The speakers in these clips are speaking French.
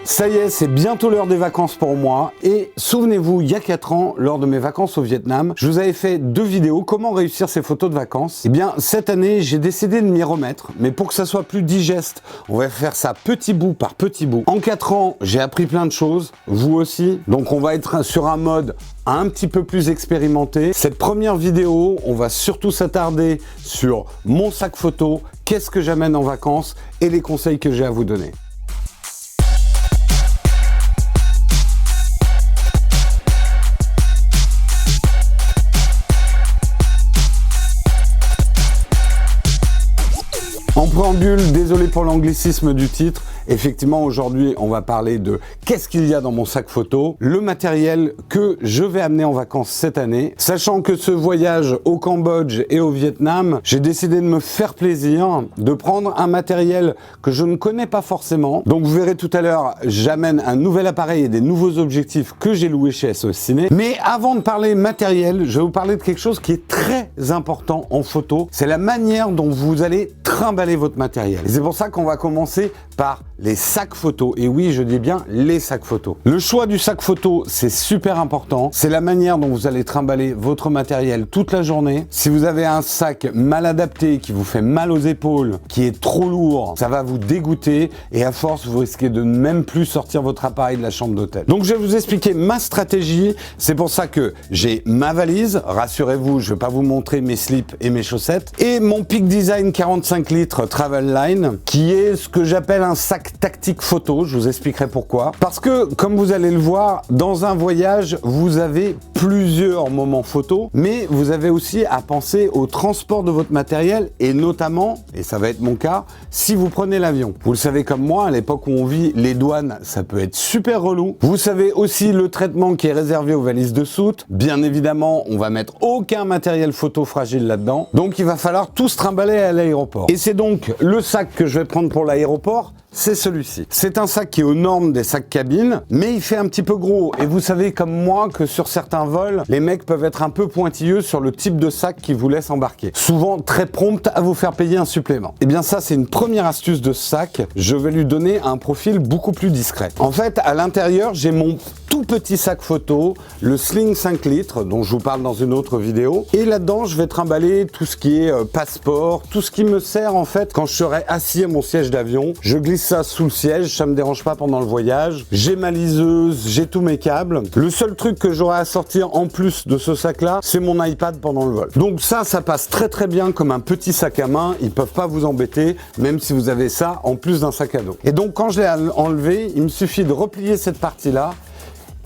Ça y est, c'est bientôt l'heure des vacances pour moi et souvenez-vous, il y a 4 ans, lors de mes vacances au Vietnam, je vous avais fait 2 vidéos, comment réussir ses photos de vacances. Eh bien, cette année, j'ai décidé de m'y remettre, mais pour que ça soit plus digeste, on va faire ça petit bout par petit bout. En 4 ans, j'ai appris plein de choses, vous aussi, donc on va être sur un mode un petit peu plus expérimenté. Cette première vidéo, on va surtout s'attarder sur mon sac photo, qu'est-ce que j'amène en vacances et les conseils que j'ai à vous donner. En préambule, désolé pour l'anglicisme du titre, effectivement aujourd'hui on va parler de qu'est-ce qu'il y a dans mon sac photo, le matériel que je vais amener en vacances cette année. Sachant que ce voyage au Cambodge et au Vietnam, j'ai décidé de me faire plaisir, de prendre un matériel que je ne connais pas forcément. Donc vous verrez tout à l'heure, j'amène un nouvel appareil et des nouveaux objectifs que j'ai loués chez SOS Ciné. Mais avant de parler matériel, je vais vous parler de quelque chose qui est très important en photo, c'est la manière dont vous allez trimballer votre matériel. Et c'est pour ça qu'on va commencer par les sacs photos. Et oui, je dis bien les sacs photos. Le choix du sac photo, c'est super important. C'est la manière dont vous allez trimballer votre matériel toute la journée. Si vous avez un sac mal adapté, qui vous fait mal aux épaules, qui est trop lourd, ça va vous dégoûter et à force, vous risquez de ne même plus sortir votre appareil de la chambre d'hôtel. Donc, je vais vous expliquer ma stratégie. C'est pour ça que j'ai ma valise. Rassurez-vous, je ne vais pas vous montrer mes slips et mes chaussettes. Et mon Peak Design 45 litres Travel Line, qui est ce que j'appelle un sac tactique photo, je vous expliquerai pourquoi. Parce que, comme vous allez le voir, dans un voyage, vous avez plusieurs moments photos, mais vous avez aussi à penser au transport de votre matériel et notamment, et ça va être mon cas, si vous prenez l'avion. Vous le savez comme moi, à l'époque où on vit, les douanes, ça peut être super relou. Vous savez aussi le traitement qui est réservé aux valises de soute. Bien évidemment, on va mettre aucun matériel photo fragile là-dedans. Donc, il va falloir tout se trimballer à l'aéroport. Et c'est donc le sac que je vais prendre pour l'aéroport. C'est celui-ci. C'est un sac qui est aux normes des sacs cabines, mais il fait un petit peu gros. Et vous savez comme moi que sur certains vols, les mecs peuvent être un peu pointilleux sur le type de sac qu'ils vous laissent embarquer. Souvent très prompt à vous faire payer un supplément. Et bien ça, c'est une première astuce de ce sac. Je vais lui donner un profil beaucoup plus discret. En fait, à l'intérieur, j'ai mon tout petit sac photo, le Sling 5 litres, dont je vous parle dans une autre vidéo. Et là-dedans, je vais trimballer tout ce qui est passeport, tout ce qui me sert en fait quand je serai assis à mon siège d'avion. Je glisse ça sous le siège, ça me dérange pas pendant le voyage. J'ai ma liseuse, j'ai tous mes câbles. Le seul truc que j'aurai à sortir en plus de ce sac-là, c'est mon iPad pendant le vol. Donc ça passe très très bien comme un petit sac à main. Ils peuvent pas vous embêter, même si vous avez ça en plus d'un sac à dos. Et donc quand je l'ai enlevé, il me suffit de replier cette partie-là.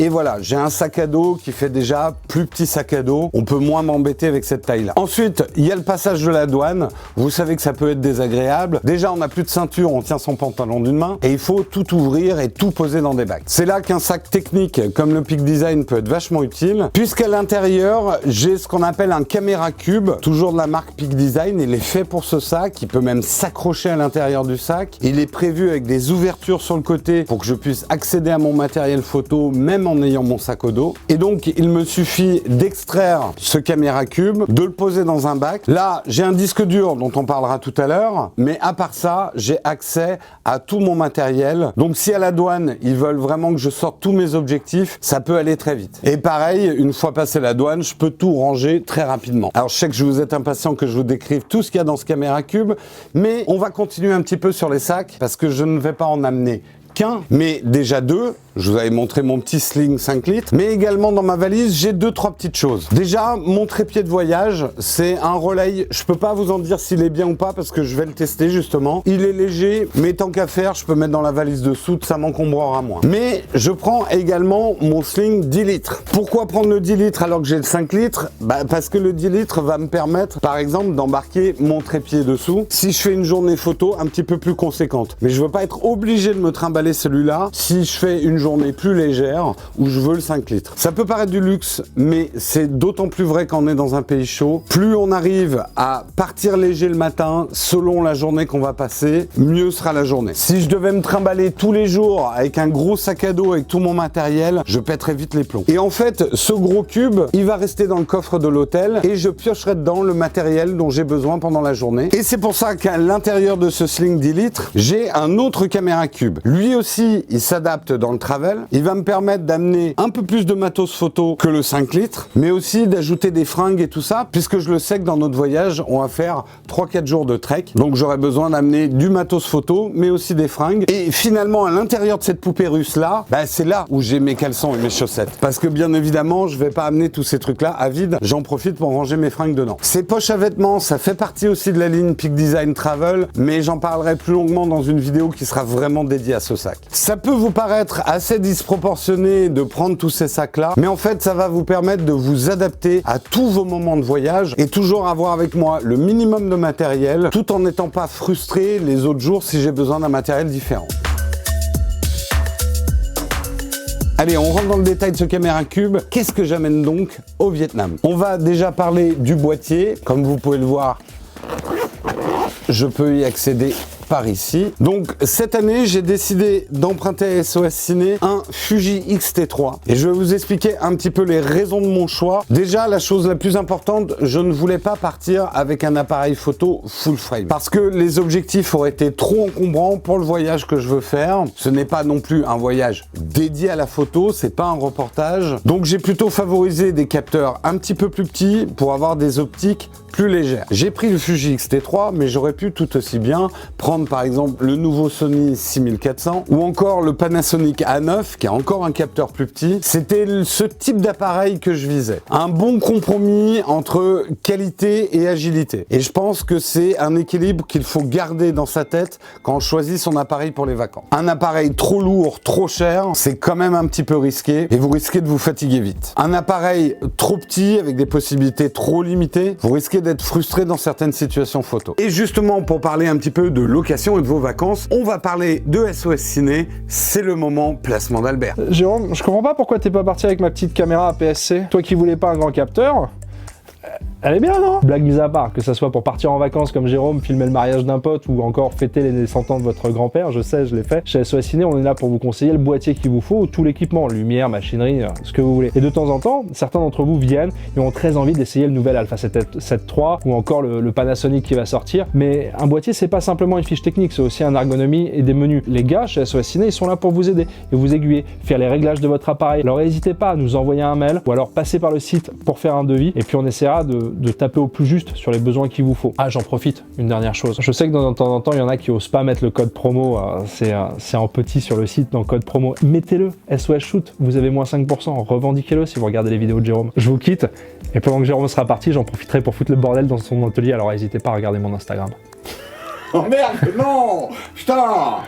Et voilà, j'ai un sac à dos qui fait déjà plus petit sac à dos. On peut moins m'embêter avec cette taille-là. Ensuite, il y a le passage de la douane. Vous savez que ça peut être désagréable. Déjà, on n'a plus de ceinture, on tient son pantalon d'une main. Et il faut tout ouvrir et tout poser dans des bacs. C'est là qu'un sac technique comme le Peak Design peut être vachement utile. Puisqu'à l'intérieur, j'ai ce qu'on appelle un caméra cube. Toujours de la marque Peak Design. Il est fait pour ce sac. Il peut même s'accrocher à l'intérieur du sac. Il est prévu avec des ouvertures sur le côté pour que je puisse accéder à mon matériel photo, même en ayant mon sac au dos. Et donc, il me suffit d'extraire ce caméra cube, de le poser dans un bac. Là, j'ai un disque dur dont on parlera tout à l'heure, mais à part ça, j'ai accès à tout mon matériel. Donc, si à la douane, ils veulent vraiment que je sorte tous mes objectifs, ça peut aller très vite. Et pareil, une fois passé la douane, je peux tout ranger très rapidement. Alors, je sais que je vous êtes impatient que je vous décrive tout ce qu'il y a dans ce caméra cube, mais on va continuer un petit peu sur les sacs parce que je ne vais pas en amener qu'un, mais déjà 2. Je vous avais montré mon petit Sling 5 litres, mais également dans ma valise, j'ai 2-3 petites choses. Déjà, mon trépied de voyage, c'est un Rolei. Je peux pas vous en dire s'il est bien ou pas parce que je vais le tester justement. Il est léger, mais tant qu'à faire, je peux mettre dans la valise de soute, ça m'encombrera moins. Mais je prends également mon Sling 10 litres. Pourquoi prendre le 10 litres alors que j'ai le 5 litres? Parce que le 10 litres va me permettre, par exemple, d'embarquer mon trépied dessous si je fais une journée photo un petit peu plus conséquente. Mais je veux pas être obligé de me trimballer celui-là si je fais une journée journée plus légère où je veux le 5 litres. Ça peut paraître du luxe, mais c'est d'autant plus vrai quand on est dans un pays chaud. Plus on arrive à partir léger le matin, selon la journée qu'on va passer, mieux sera la journée. Si je devais me trimballer tous les jours avec un gros sac à dos avec tout mon matériel, je pèterais vite les plombs. Et en fait, ce gros cube, il va rester dans le coffre de l'hôtel et je piocherai dedans le matériel dont j'ai besoin pendant la journée. Et c'est pour ça qu'à l'intérieur de ce sling 10 litres, j'ai un autre caméra cube. Lui aussi, il s'adapte dans le travel. Il va me permettre d'amener un peu plus de matos photo que le 5 litres, mais aussi d'ajouter des fringues et tout ça, puisque je le sais que dans notre voyage, on va faire 3-4 jours de trek. Donc j'aurai besoin d'amener du matos photo, mais aussi des fringues. Et finalement, à l'intérieur de cette poupée russe là, c'est là où j'ai mes caleçons et mes chaussettes. Parce que bien évidemment, je vais pas amener tous ces trucs là à vide. J'en profite pour ranger mes fringues dedans. Ces poches à vêtements, ça fait partie aussi de la ligne Peak Design Travel, mais j'en parlerai plus longuement dans une vidéo qui sera vraiment dédiée à ce sac. Ça peut vous paraître assez disproportionné de prendre tous ces sacs là, mais en fait, ça va vous permettre de vous adapter à tous vos moments de voyage et toujours avoir avec moi le minimum de matériel, tout en n'étant pas frustré les autres jours si j'ai besoin d'un matériel différent. Allez, on rentre dans le détail de ce caméra cube. Qu'est-ce que j'amène donc au Vietnam? On va déjà parler du boîtier. Comme vous pouvez le voir, je peux y accéder par ici. Donc cette année, j'ai décidé d'emprunter à SOS Ciné un Fuji X-T3 et je vais vous expliquer un petit peu les raisons de mon choix. Déjà, la chose la plus importante, je ne voulais pas partir avec un appareil photo full frame parce que les objectifs auraient été trop encombrants pour le voyage que je veux faire. Ce n'est pas non plus un voyage dédié à la photo, c'est pas un reportage. Donc j'ai plutôt favorisé des capteurs un petit peu plus petits pour avoir des optiques plus légères. J'ai pris le Fuji X-T3, mais j'aurais pu tout aussi bien prendre par exemple le nouveau Sony 6400 ou encore le Panasonic A9 qui a encore un capteur plus petit. C'était ce type d'appareil que je visais. Un bon compromis entre qualité et agilité. Et je pense que c'est un équilibre qu'il faut garder dans sa tête quand on choisit son appareil pour les vacances. Un appareil trop lourd, trop cher, c'est quand même un petit peu risqué et vous risquez de vous fatiguer vite. Un appareil trop petit avec des possibilités trop limitées, vous risquez d'être frustré dans certaines situations photo. Et justement, pour parler un petit peu de location et de vos vacances, on va parler de SOS Ciné. C'est le moment placement d'Albert. Jérôme, je comprends pas pourquoi t'es pas parti avec ma petite caméra APS-C. Toi qui voulais pas un grand capteur, elle est bien, non? Blague mise à part, que ça soit pour partir en vacances comme Jérôme, filmer le mariage d'un pote ou encore fêter les 100 ans de votre grand-père, je sais, je l'ai fait. Chez SOS Ciné, on est là pour vous conseiller le boîtier qu'il vous faut, tout l'équipement, lumière, machinerie, ce que vous voulez. Et de temps en temps, certains d'entre vous viennent et ont très envie d'essayer le nouvel Alpha 7 III ou encore le Panasonic qui va sortir. Mais un boîtier, c'est pas simplement une fiche technique, c'est aussi un ergonomie et des menus. Les gars chez SOS Ciné, ils sont là pour vous aider et vous aiguiller, faire les réglages de votre appareil. Alors n'hésitez pas à nous envoyer un mail ou alors passer par le site pour faire un devis et puis on essaiera de taper au plus juste sur les besoins qu'il vous faut. Ah, j'en profite, une dernière chose. Je sais que de temps en temps, il y en a qui osent pas mettre le code promo, c'est en petit sur le site, dans le code promo. Mettez-le, SOS Shoot, vous avez moins 5%, revendiquez-le si vous regardez les vidéos de Jérôme. Je vous quitte, et pendant que Jérôme sera parti, j'en profiterai pour foutre le bordel dans son atelier, alors n'hésitez pas à regarder mon Instagram. Oh merde, non! Putain!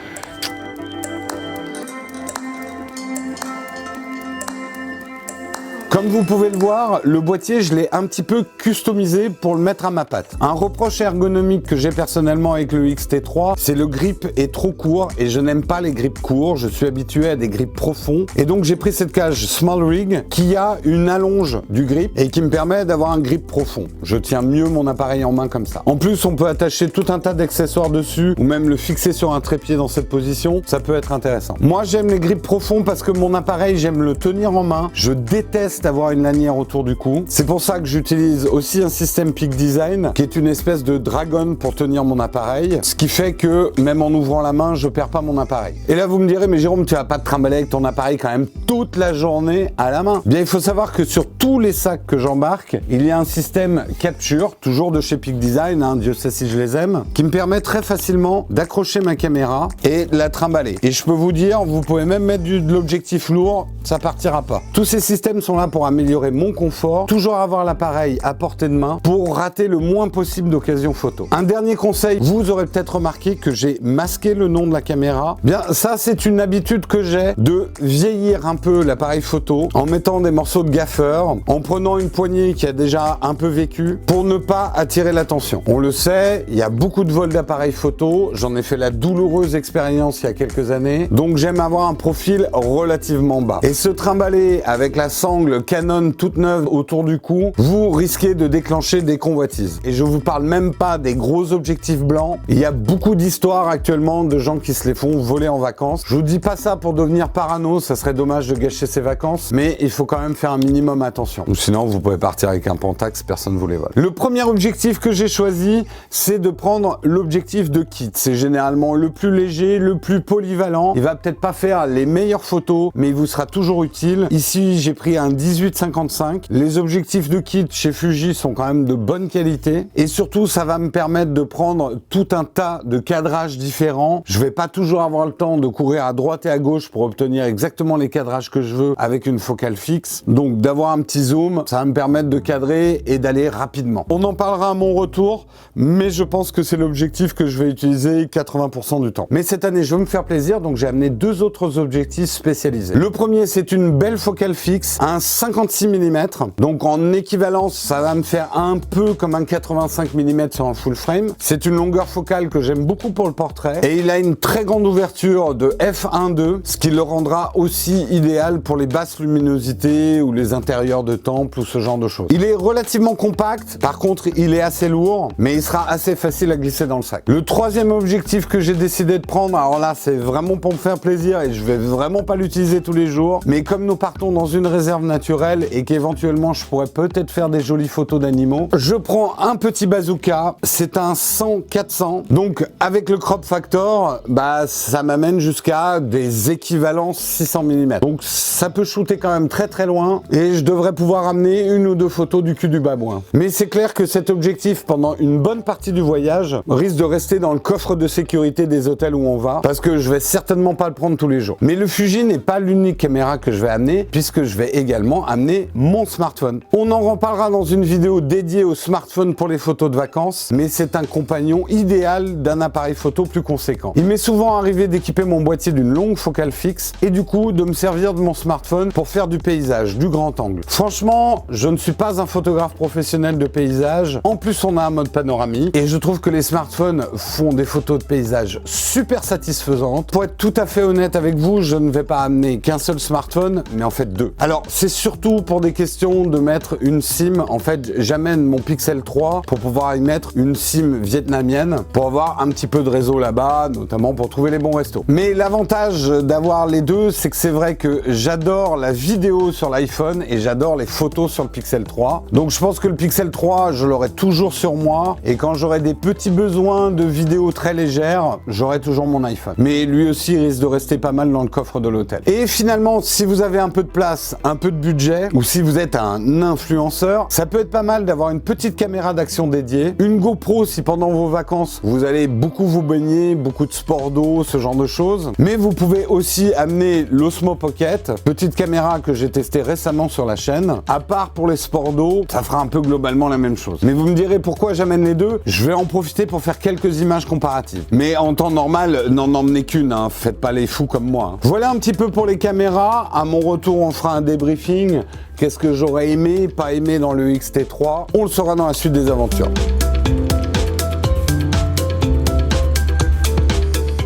Comme vous pouvez le voir, le boîtier, je l'ai un petit peu customisé pour le mettre à ma patte. Un reproche ergonomique que j'ai personnellement avec le X-T3, c'est le grip est trop court et je n'aime pas les grips courts. Je suis habitué à des grips profonds. Et donc, j'ai pris cette cage Small Rig qui a une allonge du grip et qui me permet d'avoir un grip profond. Je tiens mieux mon appareil en main comme ça. En plus, on peut attacher tout un tas d'accessoires dessus ou même le fixer sur un trépied dans cette position. Ça peut être intéressant. Moi, j'aime les grips profonds parce que mon appareil, j'aime le tenir en main. Je déteste avoir une lanière autour du cou. C'est pour ça que j'utilise aussi un système Peak Design qui est une espèce de dragon pour tenir mon appareil, ce qui fait que même en ouvrant la main, je perds pas mon appareil. Et là, vous me direz, mais Jérôme, tu vas pas te trimballer avec ton appareil quand même toute la journée à la main. Bien, il faut savoir que sur tous les sacs que j'embarque, il y a un système capture, toujours de chez Peak Design, hein, Dieu sait si je les aime, qui me permet très facilement d'accrocher ma caméra et de la trimballer. Et je peux vous dire, vous pouvez même mettre de l'objectif lourd, ça partira pas. Tous ces systèmes sont là pour pour améliorer mon confort, toujours avoir l'appareil à portée de main pour rater le moins possible d'occasions photo. Un dernier conseil, vous aurez peut-être remarqué que j'ai masqué le nom de la caméra. Bien, ça c'est une habitude que j'ai de vieillir un peu l'appareil photo en mettant des morceaux de gaffeur, en prenant une poignée qui a déjà un peu vécu pour ne pas attirer l'attention. On le sait, il y a beaucoup de vols d'appareils photo, j'en ai fait la douloureuse expérience il y a quelques années, donc j'aime avoir un profil relativement bas. Et se trimballer avec la sangle Canon toute neuve autour du cou, vous risquez de déclencher des convoitises. Et je vous parle même pas des gros objectifs blancs, il y a beaucoup d'histoires actuellement de gens qui se les font voler en vacances. Je vous dis pas ça pour devenir parano, ça serait dommage de gâcher ses vacances, mais il faut quand même faire un minimum attention. Ou sinon vous pouvez partir avec un Pentax, personne ne vous les vole. Le premier objectif que j'ai choisi, c'est de prendre l'objectif de kit. C'est généralement le plus léger, le plus polyvalent. Il va peut-être pas faire les meilleures photos, mais il vous sera toujours utile. Ici, j'ai pris un 18-55. Les objectifs de kit chez Fuji sont quand même de bonne qualité. Et surtout, ça va me permettre de prendre tout un tas de cadrages différents. Je vais pas toujours avoir le temps de courir à droite et à gauche pour obtenir exactement les cadrages que je veux avec une focale fixe. Donc, d'avoir un petit zoom, ça va me permettre de cadrer et d'aller rapidement. On en parlera à mon retour, mais je pense que c'est l'objectif que je vais utiliser 80% du temps. Mais cette année, je veux me faire plaisir, donc j'ai amené deux autres objectifs spécialisés. Le premier, c'est une belle focale fixe, un 56 mm. Donc en équivalence, ça va me faire un peu comme un 85 mm sur un full frame. C'est une longueur focale que j'aime beaucoup pour le portrait. Et il a une très grande ouverture de f1.2, ce qui le rendra aussi idéal pour les basses luminosités ou les intérieurs de temple ou ce genre de choses. Il est relativement compact, par contre il est assez lourd, mais il sera assez facile à glisser dans le sac. Le troisième objectif que j'ai décidé de prendre, alors là c'est vraiment pour me faire plaisir et je vais vraiment pas l'utiliser tous les jours, mais comme nous partons dans une réserve naturelle et qu'éventuellement je pourrais peut-être faire des jolies photos d'animaux, je prends un petit bazooka, c'est un 100-400, donc avec le crop factor, bah ça m'amène jusqu'à des équivalences 600 mm. Donc ça peut shooter quand même très très loin et je devrais pouvoir amener une ou deux photos du cul du babouin. Mais c'est clair que cet objectif pendant une bonne partie du voyage risque de rester dans le coffre de sécurité des hôtels où on va parce que je vais certainement pas le prendre tous les jours. Mais le Fuji n'est pas l'unique caméra que je vais amener puisque je vais également amener mon smartphone. On en reparlera dans une vidéo dédiée au smartphone pour les photos de vacances, mais c'est un compagnon idéal d'un appareil photo plus conséquent. Il m'est souvent arrivé d'équiper mon boîtier d'une longue focale fixe et du coup de me servir de mon smartphone pour faire du paysage, du grand angle. Franchement, je ne suis pas un photographe professionnel de paysage. En plus, on a un mode panoramique et je trouve que les smartphones font des photos de paysage super satisfaisantes. Pour être tout à fait honnête avec vous, je ne vais pas amener qu'un seul smartphone, mais en fait deux. Alors, c'est surtout pour des questions de mettre une SIM. En fait, j'amène mon Pixel 3 pour pouvoir y mettre une SIM vietnamienne pour avoir un petit peu de réseau là-bas, notamment pour trouver les bons restos. Mais l'avantage d'avoir les deux, c'est que c'est vrai que j'adore la vidéo sur l'iPhone et j'adore les photos sur le Pixel 3. Donc je pense que le Pixel 3, je l'aurai toujours sur moi et quand j'aurai des petits besoins de vidéos très légères, j'aurai toujours mon iPhone. Mais lui aussi risque de rester pas mal dans le coffre de l'hôtel. Et finalement, si vous avez un peu de place, un peu de budget, ou si vous êtes un influenceur, ça peut être pas mal d'avoir une petite caméra d'action dédiée, une GoPro si pendant vos vacances, vous allez beaucoup vous baigner, beaucoup de sport d'eau, ce genre de choses. Mais vous pouvez aussi amener l'Osmo Pocket, petite caméra que j'ai testée récemment sur la chaîne. À part pour les sports d'eau, ça fera un peu globalement la même chose. Mais vous me direz pourquoi j'amène les deux? Je vais en profiter pour faire quelques images comparatives. Mais en temps normal, n'en emmenez qu'une, hein. Faites pas les fous comme moi. Voilà un petit peu pour les caméras. À mon retour, on fera un débriefing. Qu'est-ce que j'aurais aimé, pas aimé dans le X-T3? On le saura dans la suite des aventures.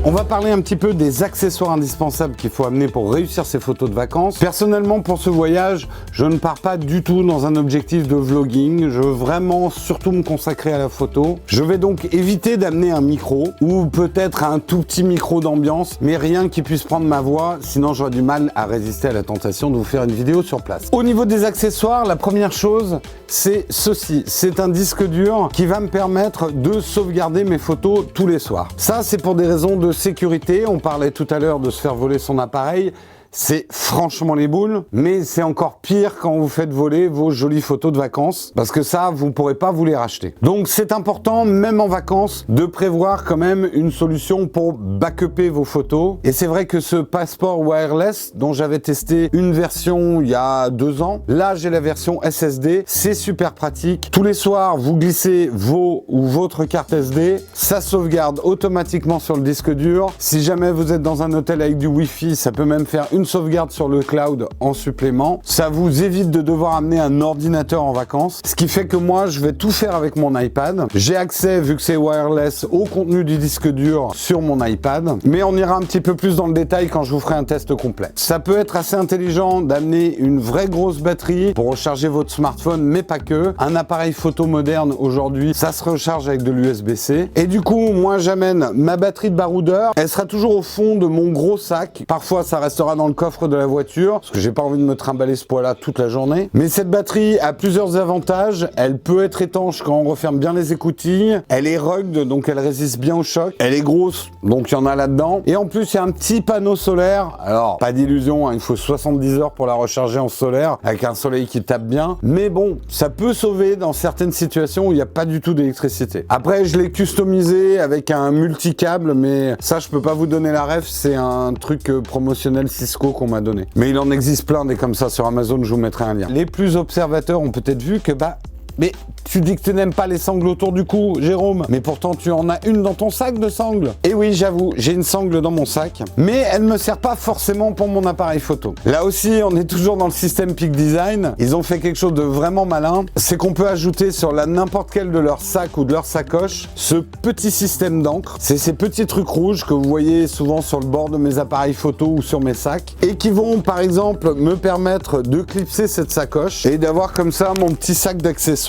On va parler un petit peu des accessoires indispensables qu'il faut amener pour réussir ses photos de vacances. Personnellement, pour ce voyage, je ne pars pas du tout dans un objectif de vlogging. Je veux vraiment surtout me consacrer à la photo. Je vais donc éviter d'amener un micro ou peut-être un tout petit micro d'ambiance, mais rien qui puisse prendre ma voix, sinon j'aurais du mal à résister à la tentation de vous faire une vidéo sur place. Au niveau des accessoires, la première chose, c'est ceci. C'est un disque dur qui va me permettre de sauvegarder mes photos tous les soirs. Ça, c'est pour des raisons de sécurité. On parlait tout à l'heure de se faire voler son appareil. c'est franchement les boules, mais c'est encore pire quand vous faites voler vos jolies photos de vacances, parce que ça, vous ne pourrez pas vous les racheter. Donc c'est important, même en vacances, de prévoir quand même une solution pour backuper vos photos. Et c'est vrai que ce passeport wireless, dont j'avais testé une version il y a 2 ans, là j'ai la version SSD, c'est super pratique. Tous les soirs, vous glissez vos ou votre carte SD, ça sauvegarde automatiquement sur le disque dur. Si jamais vous êtes dans un hôtel avec du Wi-Fi, ça peut même faire une sauvegarde sur le cloud en supplément. Ça vous évite de devoir amener un ordinateur en vacances, ce qui fait que moi, je vais tout faire avec mon iPad. J'ai accès, vu que c'est wireless, au contenu du disque dur sur mon iPad, mais on ira un petit peu plus dans le détail quand je vous ferai un test complet. Ça peut être assez intelligent d'amener une vraie grosse batterie pour recharger votre smartphone, mais pas que. Un appareil photo moderne aujourd'hui, ça se recharge avec de l'USB-C. Et du coup, moi, j'amène ma batterie de baroudeur. Elle sera toujours au fond de mon gros sac. Parfois, ça restera dans le coffre de la voiture, parce que j'ai pas envie de me trimballer ce poids-là toute la journée. Mais cette batterie a plusieurs avantages. Elle peut être étanche quand on referme bien les écoutilles. Elle est rugged, donc elle résiste bien au choc. Elle est grosse, donc il y en a là-dedans. Et en plus, il y a un petit panneau solaire. Alors, pas d'illusion, hein, il faut 70 heures pour la recharger en solaire, avec un soleil qui tape bien. Mais bon, ça peut sauver dans certaines situations où il n'y a pas du tout d'électricité. Après, je l'ai customisé avec un multicâble, mais ça, je peux pas vous donner la ref, c'est un truc promotionnel Cisco qu'on m'a donné. Mais il en existe plein des comme ça sur Amazon, je vous mettrai un lien. Les plus observateurs ont peut-être vu que mais tu dis que tu n'aimes pas les sangles autour du cou, Jérôme, mais pourtant tu en as une dans ton sac de sangles. Et oui, j'avoue, j'ai une sangle dans mon sac, mais elle ne me sert pas forcément pour mon appareil photo. Là aussi, on est toujours dans le système Peak Design. Ils ont fait quelque chose de vraiment malin, c'est qu'on peut ajouter sur n'importe quel de leurs sacs ou de leur sacoche ce petit système d'encre. C'est ces petits trucs rouges que vous voyez souvent sur le bord de mes appareils photo ou sur mes sacs, et qui vont par exemple me permettre de clipser cette sacoche et d'avoir comme ça mon petit sac d'accessoires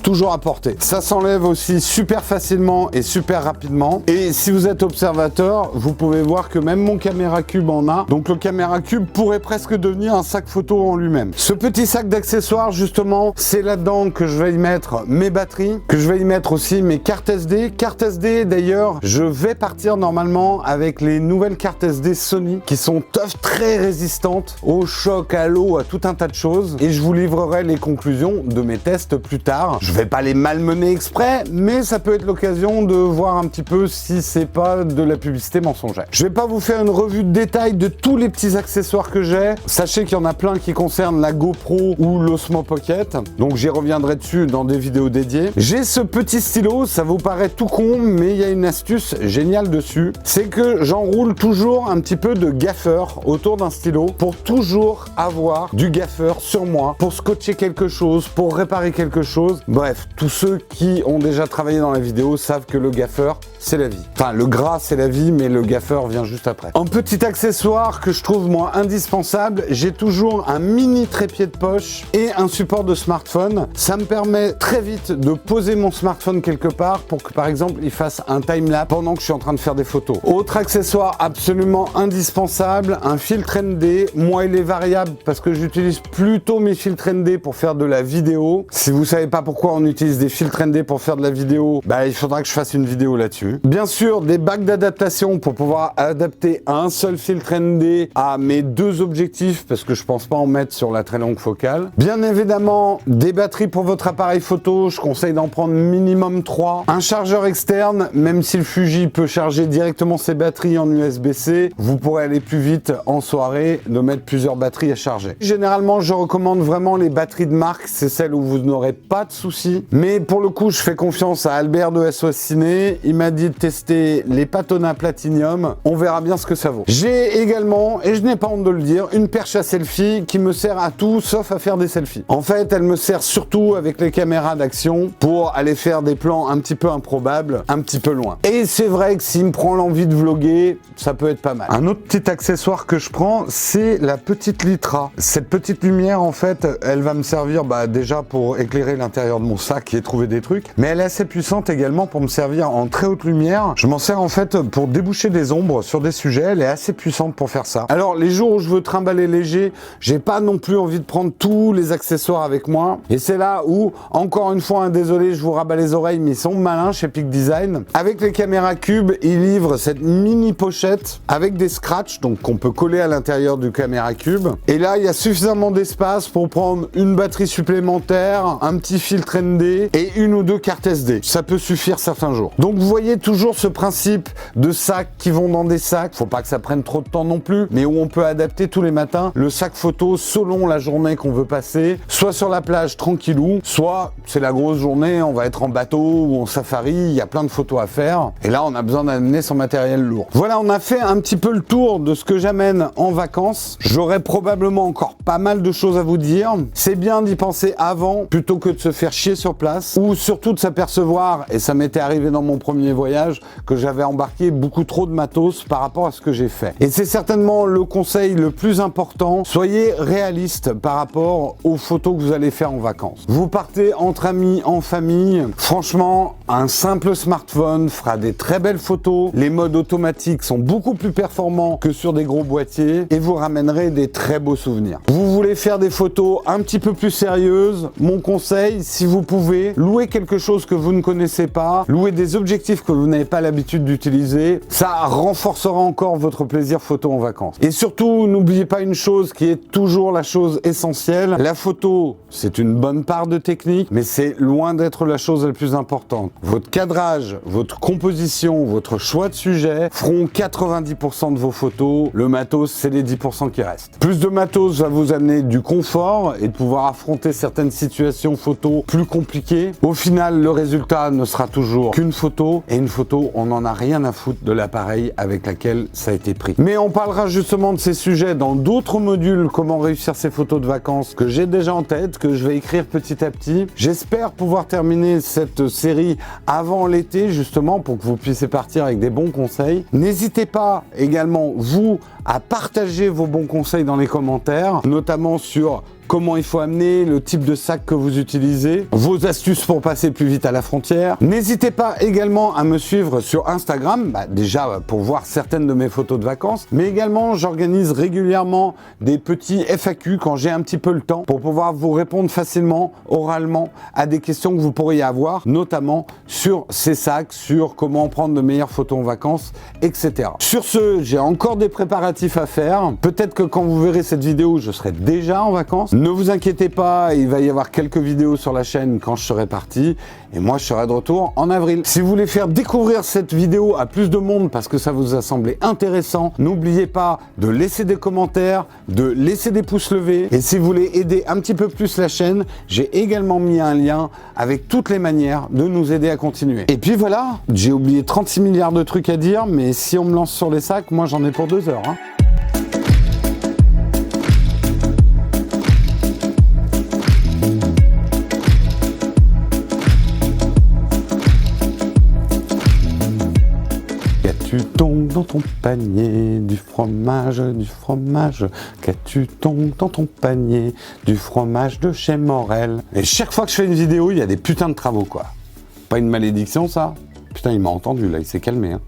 toujours à portée. Ça s'enlève aussi super facilement et super rapidement. Et si vous êtes observateur, vous pouvez voir que même mon caméra cube en a. Donc le caméra cube pourrait presque devenir un sac photo en lui-même. Ce petit sac d'accessoires, justement, c'est là-dedans que je vais y mettre mes batteries, que je vais y mettre aussi mes cartes SD. Cartes SD, d'ailleurs, je vais partir normalement avec les nouvelles cartes SD Sony qui sont tough, très résistantes au choc, à l'eau, à tout un tas de choses. Et je vous livrerai les conclusions de mes tests plus tard. Je vais pas les malmener exprès, mais ça peut être l'occasion de voir un petit peu si c'est pas de la publicité mensongère. Je vais pas vous faire une revue de détail de tous les petits accessoires que j'ai. Sachez qu'il y en a plein qui concernent la GoPro ou l'Osmo Pocket, donc j'y reviendrai dessus dans des vidéos dédiées. J'ai ce petit stylo, ça vous paraît tout con, mais il y a une astuce géniale dessus. C'est que j'enroule toujours un petit peu de gaffeur autour d'un stylo pour toujours avoir du gaffeur sur moi, pour scotcher quelque chose, pour réparer quelque chose. Bref, tous ceux qui ont déjà travaillé dans la vidéo savent que le gaffeur, c'est la vie. Enfin, le gras, c'est la vie, mais le gaffeur vient juste après. En petit accessoire que je trouve, moi, indispensable, j'ai toujours un mini trépied de poche et un support de smartphone. Ça me permet très vite de poser mon smartphone quelque part pour que, par exemple, il fasse un time-lapse pendant que je suis en train de faire des photos. Autre accessoire absolument indispensable, un filtre ND. Moi, il est variable parce que j'utilise plutôt mes filtres ND pour faire de la vidéo. Si vous savez pas pourquoi on utilise des filtres ND pour faire de la vidéo, il faudra que je fasse une vidéo là-dessus. Bien sûr, des bacs d'adaptation pour pouvoir adapter un seul filtre ND à mes 2 objectifs, parce que je pense pas en mettre sur la très longue focale. Bien évidemment, des batteries pour votre appareil photo, je conseille d'en prendre minimum 3. Un chargeur externe, même si le Fuji peut charger directement ses batteries en USB-C, vous pourrez aller plus vite en soirée de mettre plusieurs batteries à charger. Généralement, je recommande vraiment les batteries de marque, c'est celles où vous n'aurez pas de soucis. Mais pour le coup, je fais confiance à Albert de SOS Ciné. Il m'a dit de tester les Patona Platinum. On verra bien ce que ça vaut. J'ai également, et je n'ai pas honte de le dire, une perche à selfie qui me sert à tout sauf à faire des selfies. En fait, elle me sert surtout avec les caméras d'action pour aller faire des plans un petit peu improbables, un petit peu loin. Et c'est vrai que s'il me prend l'envie de vlogger, ça peut être pas mal. Un autre petit accessoire que je prends, c'est la petite Litra. Cette petite lumière, en fait, elle va me servir déjà pour éclairer l'intérieur de mon sac et trouver des trucs, mais elle est assez puissante également pour me servir en très haute lumière. Je m'en sers en fait pour déboucher des ombres sur des sujets. Elle est assez puissante pour faire ça. Alors les jours où je veux trimballer léger, j'ai pas non plus envie de prendre tous les accessoires avec moi. Et c'est là où, encore une fois, désolé, je vous rabats les oreilles, mais ils sont malins chez Peak Design. Avec les caméras Cube, ils livrent cette mini pochette avec des scratchs, donc qu'on peut coller à l'intérieur du caméra Cube. Et là, il y a suffisamment d'espace pour prendre une batterie supplémentaire, un petit filtre ND et une ou deux cartes SD. Ça peut suffire certains jours. Donc vous voyez toujours ce principe de sacs qui vont dans des sacs. Faut pas que ça prenne trop de temps non plus, mais où on peut adapter tous les matins le sac photo selon la journée qu'on veut passer, soit sur la plage tranquillou, soit c'est la grosse journée, on va être en bateau ou en safari, il y a plein de photos à faire. Et là, on a besoin d'amener son matériel lourd. Voilà, on a fait un petit peu le tour de ce que j'amène en vacances. J'aurai probablement encore pas mal de choses à vous dire. C'est bien d'y penser avant plutôt que de se faire chier sur place ou surtout de s'apercevoir, et ça m'était arrivé dans mon premier voyage, que j'avais embarqué beaucoup trop de matos par rapport à ce que j'ai fait. Et c'est certainement le conseil le plus important. Soyez réaliste par rapport aux photos que vous allez faire en vacances. Vous partez entre amis, en famille. Franchement, un simple smartphone fera des très belles photos. Les modes automatiques sont beaucoup plus performants que sur des gros boîtiers et vous ramènerez des très beaux souvenirs. Vous voulez faire des photos un petit peu plus sérieuses? Mon conseil, si vous pouvez, louez quelque chose que vous ne connaissez pas, louez des objectifs que vous n'avez pas l'habitude d'utiliser. Ça renforcera encore votre plaisir photo en vacances. Et surtout, n'oubliez pas une chose qui est toujours la chose essentielle. La photo, c'est une bonne part de technique, mais c'est loin d'être la chose la plus importante. Votre cadrage, votre composition, votre choix de sujet feront 90% de vos photos. Le matos, c'est les 10% qui restent. Plus de matos va vous amener du confort et de pouvoir affronter certaines situations photo plus compliquées. Au final, le résultat ne sera toujours qu'une photo, et une photo, on n'en a rien à foutre de l'appareil avec laquelle ça a été pris. Mais on parlera justement de ces sujets dans d'autres modules, comment réussir ces photos de vacances, que j'ai déjà en tête, que je vais écrire petit à petit. J'espère pouvoir terminer cette série avant l'été, justement, pour que vous puissiez partir avec des bons conseils. N'hésitez pas également, vous, à partager vos bons conseils dans les commentaires, notamment sur comment il faut amener, le type de sac que vous utilisez, vos astuces pour passer plus vite à la frontière. N'hésitez pas également à me suivre sur Instagram, déjà pour voir certaines de mes photos de vacances, mais également j'organise régulièrement des petits FAQ quand j'ai un petit peu le temps pour pouvoir vous répondre facilement, oralement, à des questions que vous pourriez avoir, notamment sur ces sacs, sur comment prendre de meilleures photos en vacances, etc. Sur ce, j'ai encore des préparatifs à faire. Peut-être que quand vous verrez cette vidéo, je serai déjà en vacances. Ne vous inquiétez pas, il va y avoir quelques vidéos sur la chaîne quand je serai parti. Et moi, je serai de retour en avril. Si vous voulez faire découvrir cette vidéo à plus de monde parce que ça vous a semblé intéressant, n'oubliez pas de laisser des commentaires, de laisser des pouces levés. Et si vous voulez aider un petit peu plus la chaîne, j'ai également mis un lien avec toutes les manières de nous aider à continuer. Et puis voilà, j'ai oublié 36 milliards de trucs à dire, mais si on me lance sur les sacs, moi j'en ai pour 2 heures. Qu'as-tu donc dans ton panier? Du fromage, Qu'as-tu donc dans ton panier? Du fromage de chez Morel. Et chaque fois que je fais une vidéo, il y a des putains de travaux, quoi. Pas une malédiction, ça? Putain, il m'a entendu, là, il s'est calmé, hein.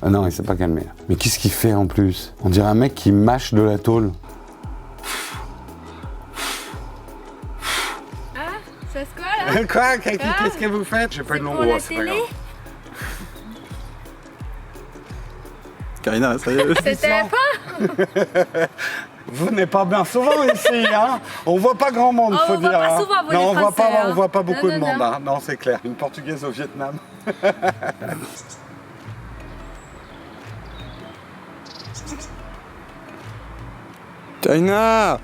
Ah non, il s'est pas calmé, là. Mais qu'est-ce qu'il fait, en plus? On dirait un mec qui mâche de la tôle. Ah, ça se quoi, là? Quoi? Qu'est-ce que vous faites? J'ai pas une longue voix, c'est pas grave. Karina, ça y est. C'était la fin. Vous n'êtes pas bien souvent ici, hein? On voit pas grand monde, Oh, faut on voit dire. pas hein. souvent, vous, non, les on voit Français, pas, hein. on voit pas beaucoup Non, de non, monde. non. Hein. Non, c'est clair. Une Portugaise au Vietnam. Karina,